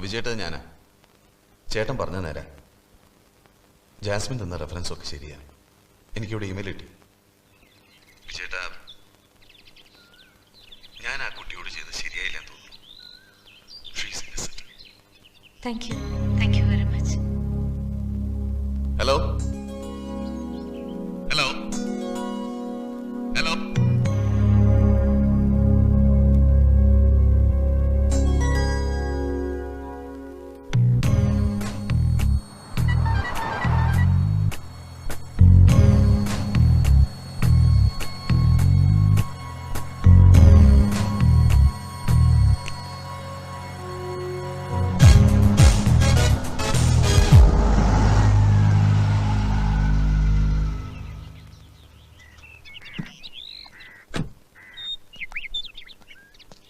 വിജയേട്ടത് ഞാനാ. ചേട്ടൻ പറഞ്ഞ നേരാ. ജാസ്മിൻ തന്ന റെഫറൻസ് ഒക്കെ ശരിയാ. എനിക്കിവിടെ ഇമെയിൽ കിട്ടി. വിജയേട്ടാ, ഞാൻ ആ കുട്ടിയോട് ചെയ്ത് ശരിയായില്ലെന്ന് തോന്നുന്നു. Thank you very much. Hello hello hello.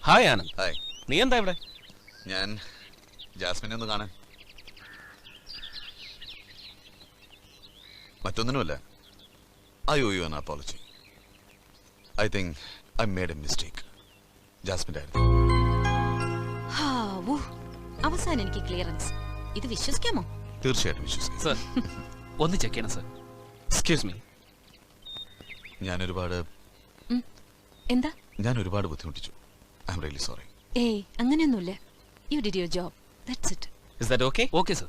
Hi Anand. Hi. നീ എന്താ ഇവിടെ? ഞാൻ ജാസ്മിനെ ഒന്ന് കാണാൻ. മറ്റൊന്നിനുമല്ല. I owe you an apology. I think I made a mistake. ജാസ്മിൻ്റെ ആയിരുന്നു. അവസാനം എനിക്ക് ക്ലിയറൻസ്. ഇത് വിശ്വസിക്കാമോ? തീർച്ചയായിട്ടും വിശ്വസിക്കും. സർ, ഒന്ന് ചെക്ക് ചെയ്യണം സർ. Excuse me. എന്താ? ഞാൻ ഒരുപാട് ബുദ്ധിമുട്ടിച്ചു. I am really sorry. ഏയ്, അങ്ങനെയൊന്നുമില്ല. You did your job. That's it. Is that okay? Okay sir.